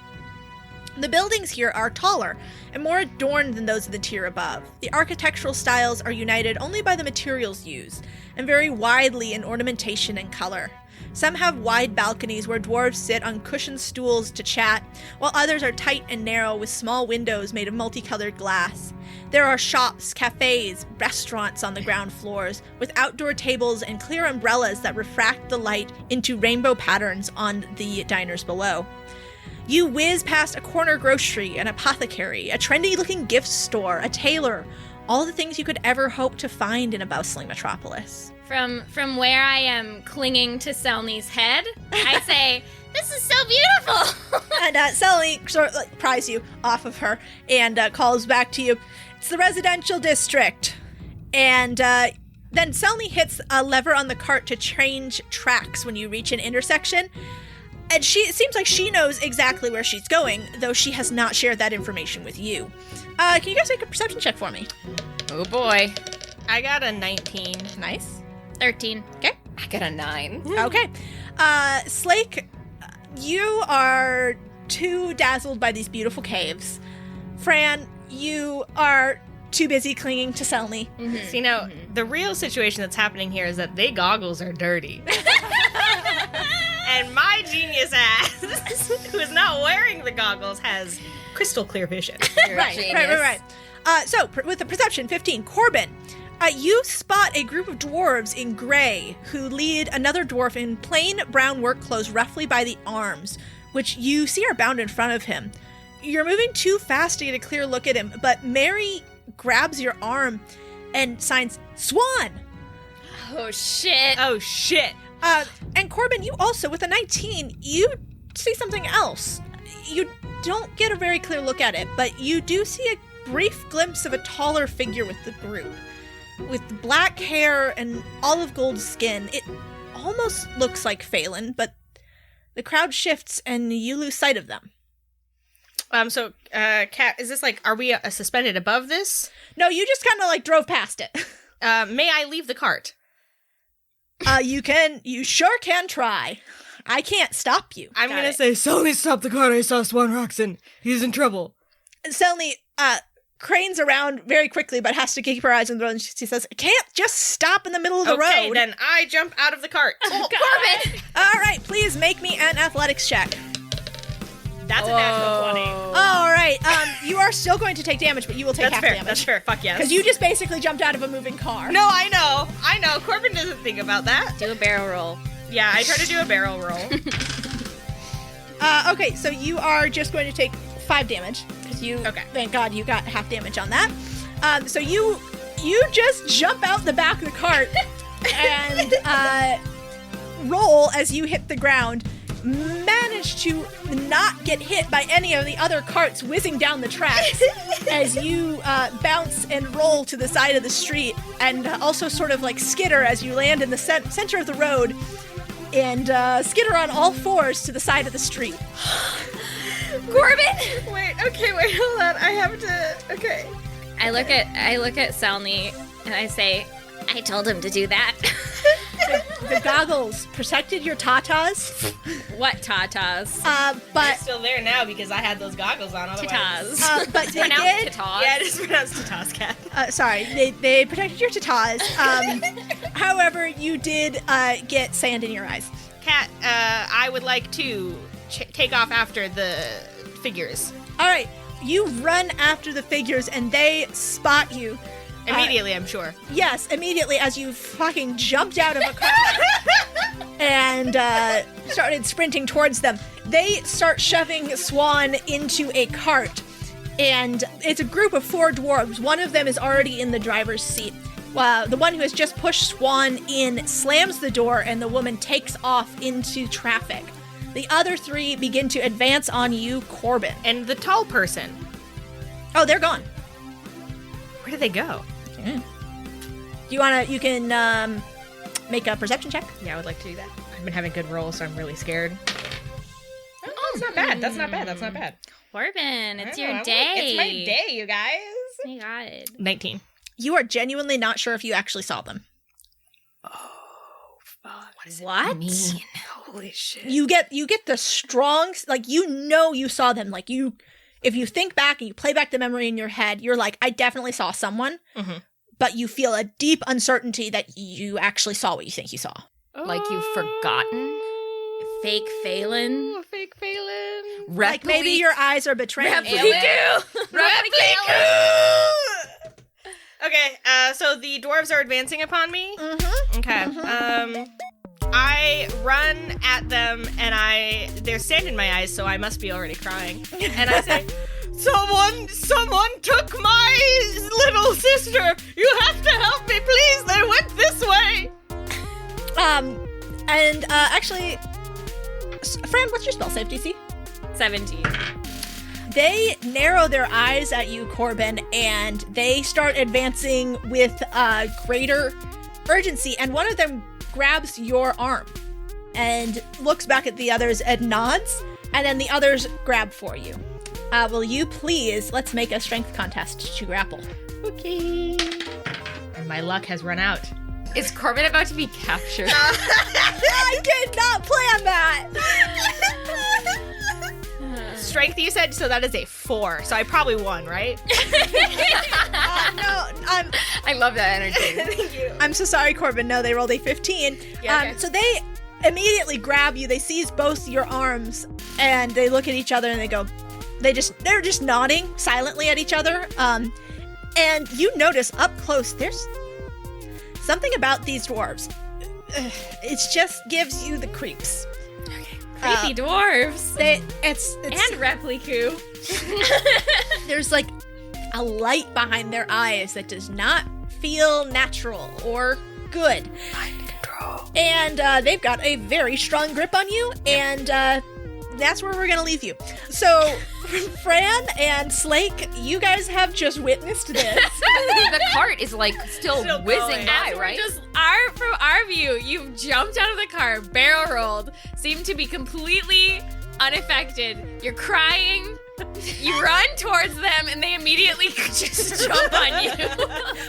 The buildings here are taller and more adorned than those of the tier above. The architectural styles are united only by the materials used, and vary widely in ornamentation and color. Some have wide balconies where dwarves sit on cushioned stools to chat, while others are tight and narrow with small windows made of multicolored glass. There are shops, cafes, restaurants on the ground floors, with outdoor tables and clear umbrellas that refract the light into rainbow patterns on the diners below. You whiz past a corner grocery, an apothecary, a trendy-looking gift store, a tailor, all the things you could ever hope to find in a bustling metropolis. From where I am clinging to Selny's head, I say, "This is so beautiful." And Selny sort of pries you off of her and calls back to you, "It's the residential district." And then Selny hits a lever on the cart to change tracks when you reach an intersection. And it seems like she knows exactly where she's going, though she has not shared that information with you. Can you guys make a perception check for me? Oh boy. I got a 19. Nice. 13. Okay. I got a 9. Okay. Slake, you are too dazzled by these beautiful caves. Fran, you are too busy clinging to Selny. Mm-hmm. See, now, the real situation that's happening here is that they goggles are dirty. And my genius ass, who is not wearing the goggles, has crystal clear vision. Right. So, with a perception 15, Corbin, you spot a group of dwarves in gray who lead another dwarf in plain brown work clothes roughly by the arms, which you see are bound in front of him. You're moving too fast to get a clear look at him, but Mary grabs your arm and signs, "Swan!" Oh, shit. Oh, shit. And Corbin, you also, with a 19, you see something else. You don't get a very clear look at it, but you do see a brief glimpse of a taller figure with the group. With black hair and olive gold skin. It almost looks like Phelan, but the crowd shifts and you lose sight of them. So, Kat, is this are we suspended above this? No, you just kind of drove past it. May I leave the cart? You sure can try. I can't stop you. I'm gonna say, Selny, stop the cart. I saw Swan Roxon. He's in trouble. Selny, cranes around very quickly, but has to keep her eyes on the road. And she says, "I can't just stop in the middle of the road." Okay, then I jump out of the cart. Oh, Corbin! All right, please make me an athletics check. That's a natural 20. All right, you are still going to take damage, but you will take half damage. That's fair. Fuck yes. Because you just basically jumped out of a moving car. No, I know. Corbin doesn't think about that. Do a barrel roll. Yeah, I try to do a barrel roll. Okay, so you are just going to take 5 damage. Okay. Thank God you got half damage on that. So you just jump out the back of the cart and roll as you hit the ground, manage to not get hit by any of the other carts whizzing down the tracks as you bounce and roll to the side of the street, and also sort of like skitter as you land in the center of the road and skitter on all fours to the side of the street. Corbin! Wait, hold on. I have to. Okay. I look at Selny and I say, I told him to do that. The goggles protected your tatas. What tatas? They're But still there now because I had those goggles on. Otherwise. Tatas. but they Pronounced did. tatas. Yeah, it's pronounced tatas, Cat. Sorry, they protected your tatas. However, you did get sand in your eyes. Cat, I would like to take off after the figures. All right, you run after the figures, and they spot you. Immediately, I'm sure. Yes, immediately as you fucking jumped out of a car and started sprinting towards them. They start shoving Swan into a cart, and it's a group of 4 dwarves. One of them is already in the driver's seat. The one who has just pushed Swan in slams the door, and the woman takes off into traffic. The other 3 begin to advance on you, Corbin. And the tall person. Oh, they're gone. Where did they go? You can make a perception check. Yeah, I would like to do that. I've been having good rolls, so I'm really scared. Oh, that's not bad. That's not bad. Corbin, it's your Oh, day. It's my day, you guys. Oh my God. 19. You are genuinely not sure if you actually saw them. What? Mean. Holy shit. You get the strong, like, you saw them. Like, if you think back and you play back the memory in your head, you're like, I definitely saw someone. Mm-hmm. But you feel a deep uncertainty that you actually saw what you think you saw. Like you've forgotten? Fake Phelan. Fake Phelan. Like maybe your eyes are betraying you. Okay, so the dwarves are advancing upon me. Mm-hmm. Okay. I run at them, and there's sand in my eyes, so I must be already crying. And I say, Someone took my little sister. You have to help me, please. They went this way. Actually, Fran, what's your spell save DC? 17. They narrow their eyes at you, Corbin, and they start advancing with greater urgency. And one of them grabs your arm and looks back at the others and nods, and then the others grab for you. Will you please, let's make a strength contest to grapple. Okay. And my luck has run out. Is Corbin about to be captured? I did not plan that! Strength, you said, so that is a 4. So I probably won, right? No, I love that energy. Thank you. I'm so sorry, Corbin. No, they rolled a 15. Yeah, okay. So they immediately grab you. They seize both your arms, and they look at each other, and they're just nodding silently at each other. And you notice up close, there's something about these dwarves. It just gives you the creeps. Creepy dwarves. It's And Repliku. there's like a light behind their eyes that does not feel natural or good. Mind control. And they've got a very strong grip on you, and that's where we're gonna leave you. So, Fran and Slake, you guys have just witnessed this. The cart is like still whizzing going. by, As we're right? from our view, you've jumped out of the car, barrel rolled, seem to be completely unaffected. You're crying. You run towards them, and they immediately just jump on you.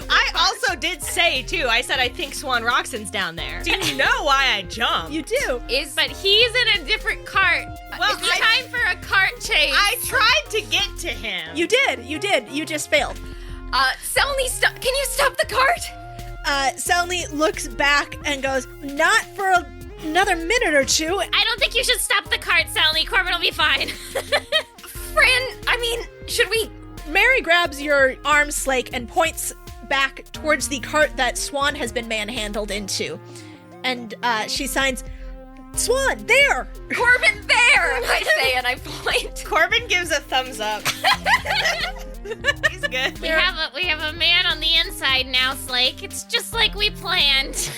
I also did say, too, I said I think Swan Roxon's down there. Do you know why I jumped? You do. But he's in a different cart. Well, it's time for a cart chase. I tried to get to him. You did. You just failed. Selny, stop! Can you stop the cart? Selny looks back and goes, not for another minute or two. I don't think you should stop the cart, Selny. Corbin will be fine. Fran, should we... Mary grabs your arm, Slake, and points back towards the cart that Swan has been manhandled into. And she signs, Swan, there! Corbin, there! I say, and I point. Corbin gives a thumbs up. He's good. We have a man on the inside now, Slake. It's just like we planned.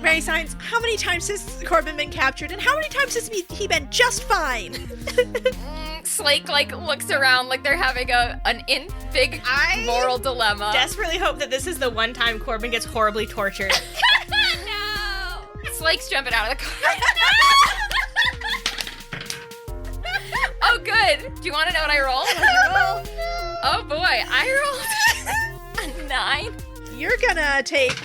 Mary signs, how many times has Corbin been captured, and how many times has he been just fine? Slake, looks around like they're having an big moral dilemma. Desperately hope that this is the one time Corbin gets horribly tortured. No! Slake's jumping out of the car. Oh, good. Do you want to know what I rolled? Oh, boy. I rolled a 9. You're gonna take...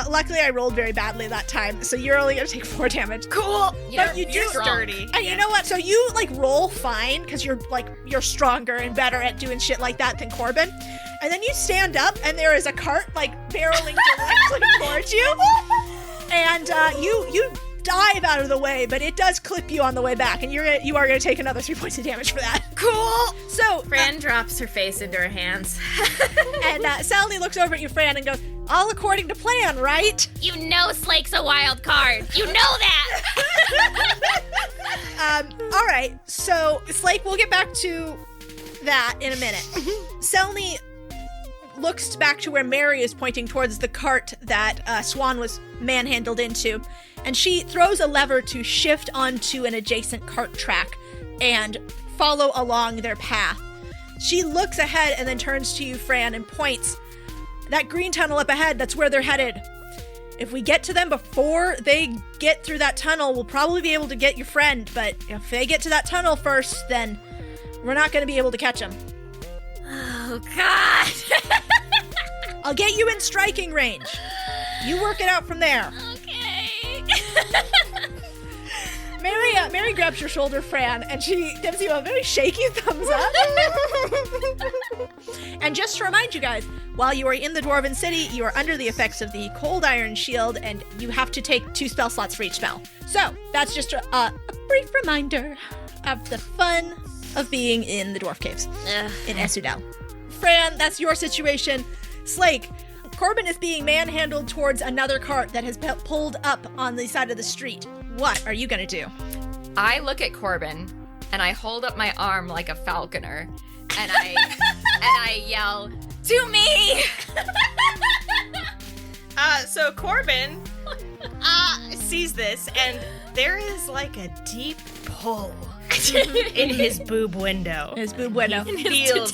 luckily, I rolled very badly that time, so you're only gonna take 4 damage. Cool! But you do sturdy. And you know what? So you, roll fine, because you're stronger and better at doing shit like that than Corbin. And then you stand up, and there is a cart, barreling directly towards you. And you dive out of the way, but it does clip you on the way back, and you are going to take another 3 points of damage for that. Cool! So Fran drops her face into her hands. And Sally looks over at you, Fran, and goes, all according to plan, right? You know Slake's a wild card. You know that. All right, so Slake, we'll get back to that in a minute. Selny looks back to where Mary is pointing towards the cart that Swan was manhandled into, and she throws a lever to shift onto an adjacent cart track and follow along their path. She looks ahead and then turns to you, Fran, and points. That green tunnel up ahead, that's where they're headed. If we get to them before they get through that tunnel, we'll probably be able to get your friend, but if they get to that tunnel first, then we're not going to be able to catch them. Oh, God. I'll get you in striking range. You work it out from there. Okay. Mary grabs your shoulder, Fran, and she gives you a very shaky thumbs up. And just to remind you guys, while you are in the Dwarven City, you are under the effects of the Cold Iron Shield, and you have to take 2 spell slots for each spell. So, that's just a brief reminder of the fun of being in the Dwarf Caves in Esudel. Fran, that's your situation. Slake, Corbin is being manhandled towards another cart that has pulled up on the side of the street. What are you gonna do? I look at Corbin and I hold up my arm like a falconer and I yell, "To me!" So Corbin sees this, and there is a deep pull in his boob window. His boob window. In his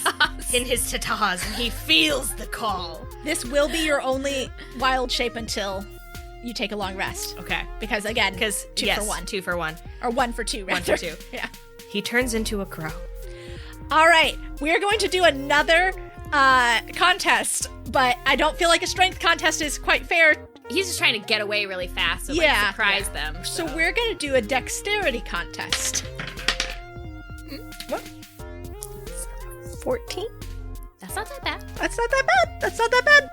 tatas, and he feels the call. This will be your only wild shape until you take a long rest. Okay. Because 2 for 1. 2 for 1. Or 1 for 2, rather. 1 for 2. Yeah. He turns into a crow. All right. We're going to do another contest, but I don't feel like a strength contest is quite fair. He's just trying to get away really fast and surprise them. So we're going to do a dexterity contest. What? 14? That's not that bad. That's not that bad.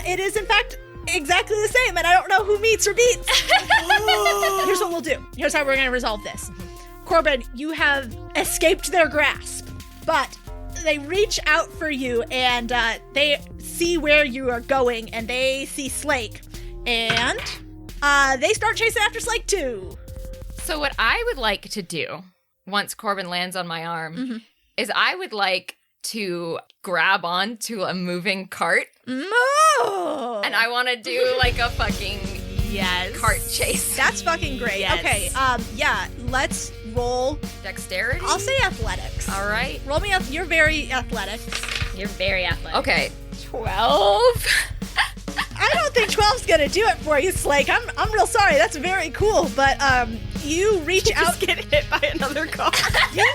It is, in fact, exactly the same, and I don't know who meets or beats. Here's what we'll do. Here's how we're going to resolve this. Corbin, you have escaped their grasp, but they reach out for you, and they see where you are going, and they see Slake, and they start chasing after Slake too. So what I would like to do, once Corbin lands on my arm, is I would like to grab onto a moving cart. No! And I want to do a fucking cart chase. That's fucking great. Yes. Okay, let's roll Dexterity? I'll say athletics. All right. Roll me up. You're very athletic. You're very athletic. Okay. 12. I don't think 12's gonna do it for you, Slake. I'm real sorry. That's very cool, but you reach out. Just get hit by another car. you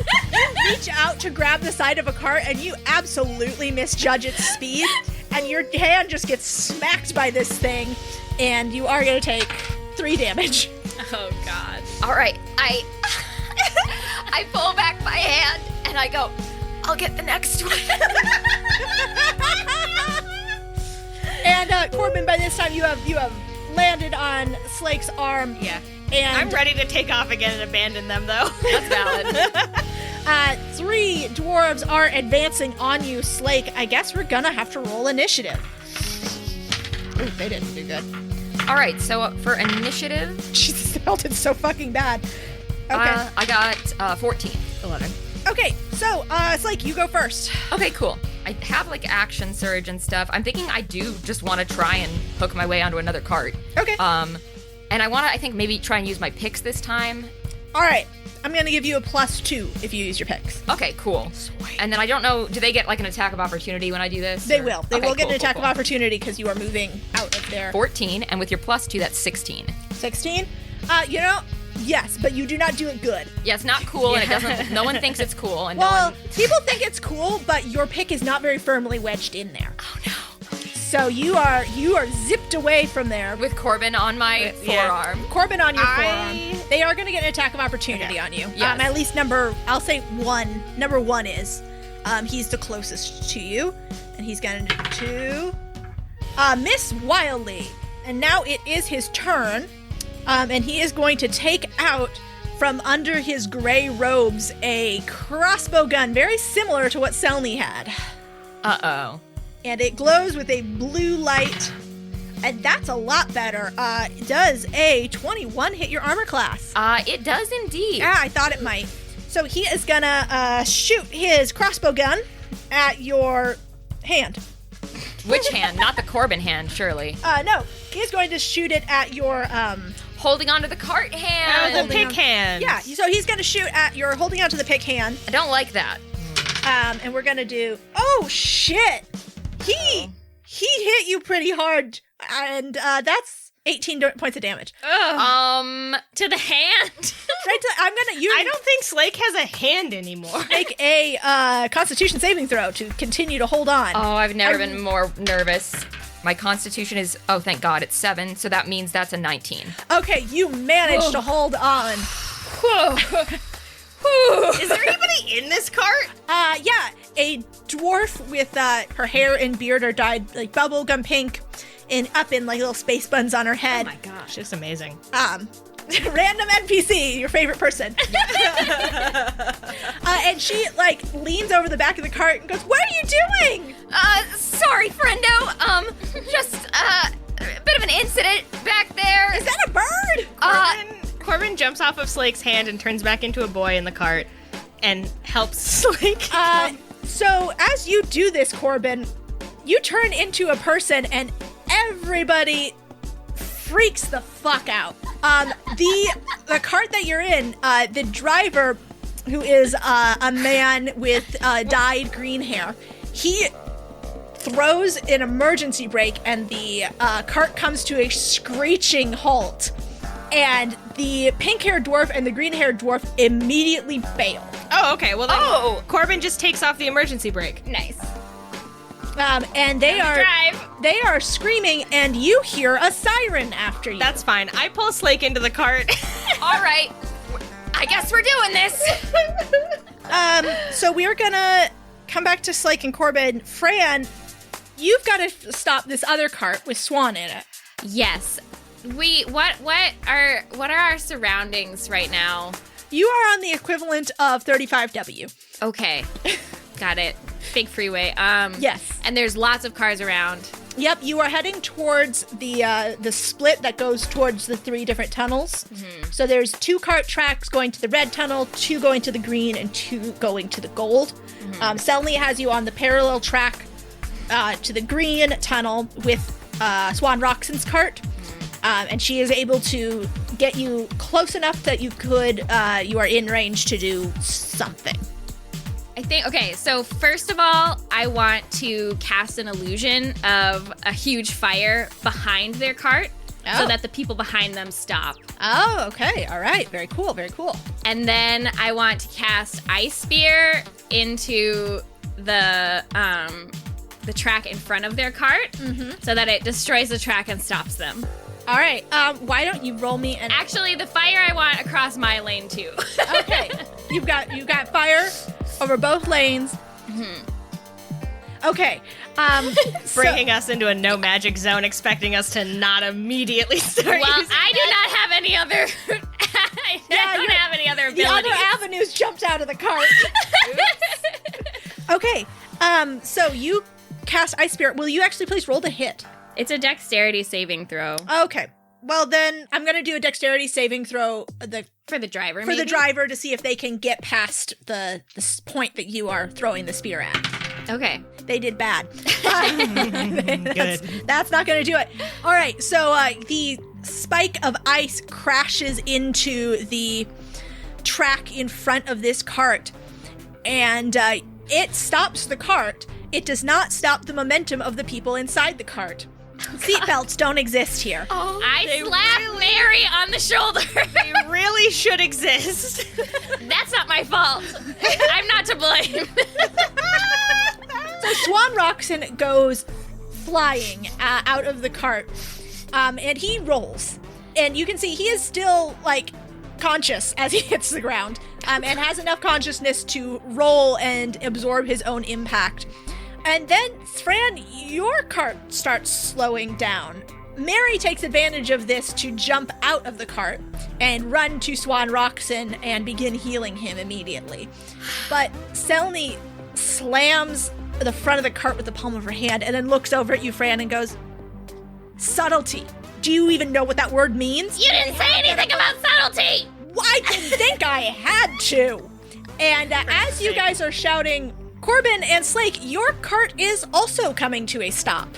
reach out to grab the side of a cart, and you absolutely misjudge its speed, and your hand just gets smacked by this thing, and you are gonna take 3 damage. Oh God. All right. I pull back my hand and I go, I'll get the next one. And Corbin, by this time you have landed on Slake's arm. Yeah. And I'm ready to take off again and abandon them, though. That's valid. 3 dwarves are advancing on you, Slake. I guess we're gonna have to roll initiative. Ooh, they didn't do good. All right, so for initiative... Jesus, the belt is so fucking bad. Okay. I got 14. 11. Okay, so, Slake, you go first. Okay, cool. I have like action surge and stuff. I'm thinking I do just want to try and hook my way onto another cart. Okay. And I want to, I think, maybe try and use my picks this time. All right. I'm going to give you a +2 if you use your picks. Okay, cool. Sweet. And then I don't know, do they get like an attack of opportunity when I do this? They will. They will get an attack of opportunity because you are moving out of there. 14, and with your +2, that's 16. 16? Yes, but you do not do it good. Yeah, it's not cool, and it doesn't, no one thinks it's cool. And people think it's cool, but your pick is not very firmly wedged in there. Oh, no. So you are zipped away from there. With Corbin on my forearm. Corbin on your forearm. They are going to get an attack of opportunity on you. Yes. At least number one is. He's the closest to you. And he's going to miss wildly. And now it is his turn. And he is going to take out from under his gray robes a crossbow gun, very similar to what Selny had. Uh-oh. And it glows with a blue light. And that's a lot better. Does a 21 hit your armor class? It does indeed. Yeah, I thought it might. So he is gonna shoot his crossbow gun at your hand. Which hand? Not the Corbin hand, surely. No. He's going to shoot it at your, holding onto the cart hand. Oh, the pick hand. Yeah, so he's gonna shoot at your holding onto the pick hand. I don't like that. And we're gonna do, oh shit! He hit you pretty hard, and that's 18 points of damage. To the hand. Right to, I don't think Slake has a hand anymore. Make a Constitution saving throw to continue to hold on. Oh, I've never been more nervous. My Constitution is, oh, thank God, it's 7, so that means that's a 19. Okay, you managed to hold on. Is there anybody in this cart? Yeah, a dwarf with her hair and beard are dyed like bubblegum pink and up in like little space buns on her head. Oh my gosh, it's amazing. Random NPC, your favorite person. And she like leans over the back of the cart and goes, "What are you doing?" Sorry, friendo. Just a bit of an incident back there. Is that a bird? Corbin jumps off of Slake's hand and turns back into a boy in the cart and helps Slake. So as you do this, Corbin, you turn into a person and everybody freaks the fuck out. The cart that you're in, the driver, who is a man with dyed green hair, he throws an emergency brake and the cart comes to a screeching halt. And the pink-haired dwarf and the green-haired dwarf immediately bail. Oh, okay. Well, then Corbin just takes off the emergency brake. Nice. And they are screaming, and you hear a siren after you. That's fine. I pull Slake into the cart. All right. I guess we're doing this. So we're gonna come back to Slake and Corbin. Fran, you've got to stop this other cart with Swan in it. Yes. What are our surroundings right now? You are on the equivalent of 35W. Okay. Got it. Big freeway. Yes. And there's lots of cars around. Yep, you are heading towards the split that goes towards the 3 different tunnels. Mm-hmm. So there's 2 cart tracks going to the red tunnel, 2 going to the green, and 2 going to the gold. Mm-hmm. Selny has you on the parallel track to the green tunnel with Swan Roxon's cart. And she is able to get you close enough that you are in range to do something. I think, okay, so first of all, I want to cast an illusion of a huge fire behind their cart so that the people behind them stop. Oh, okay. All right. Very cool. Very cool. And then I want to cast Ice Spear into the track in front of their cart so that it destroys the track and stops them. All right. Why don't you roll me an... Actually, the fire I want across my lane, too. Okay. You've got fire over both lanes. Okay. Bringing us into a no magic zone, expecting us to not immediately start Well, using I do not have any other... I don't have any other abilities. The other avenues jumped out of the cart. Okay. So you cast Ice Spirit. Will you actually please roll the hit? It's a dexterity saving throw. Okay. Well, then I'm going to do a dexterity saving throw for the driver, the driver to see if they can get past the point that you are throwing the spear at. Okay. They did bad. Good. That's not going to do it. All right, so the spike of ice crashes into the track in front of this cart, and it stops the cart. It does not stop the momentum of the people inside the cart. Seatbelts don't exist here. Oh, I slapped Mary on the shoulder. They really should exist. That's not my fault. I'm not to blame. So Swan Roxon goes flying out of the cart, and he rolls. And you can see he is still, like, conscious as he hits the ground, and has enough consciousness to roll and absorb his own impact. And then, Fran, your cart starts slowing down. Mary takes advantage of this to jump out of the cart and run to Swan Roxon and begin healing him immediately. But Selny slams the front of the cart with the palm of her hand and then looks over at you, Fran, and goes, "Subtlety. Do you even know what that word means?" You didn't say anything about subtlety. I didn't think I had to. And as you guys are shouting, Corbin and Slake, your cart is also coming to a stop.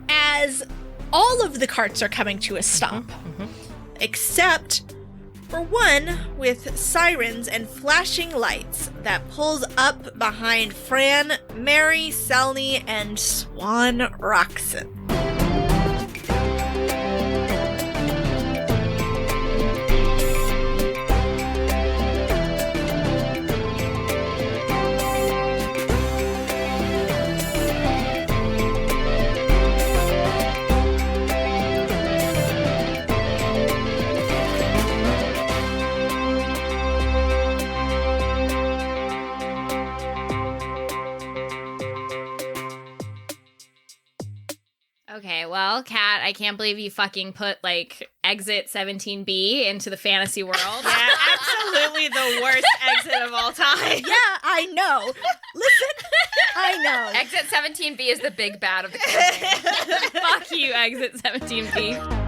As all of the carts are coming to a stop. Except for one with sirens and flashing lights that pulls up behind Fran, Mary, Selny, and Swan Roxon. Okay, well, Kat, I can't believe you fucking put, like, exit 17B into the fantasy world. Yeah, absolutely the worst exit of all time. Yeah, I know. Listen, I know. Exit 17B is the big bad of the campaign. Fuck you, exit 17B.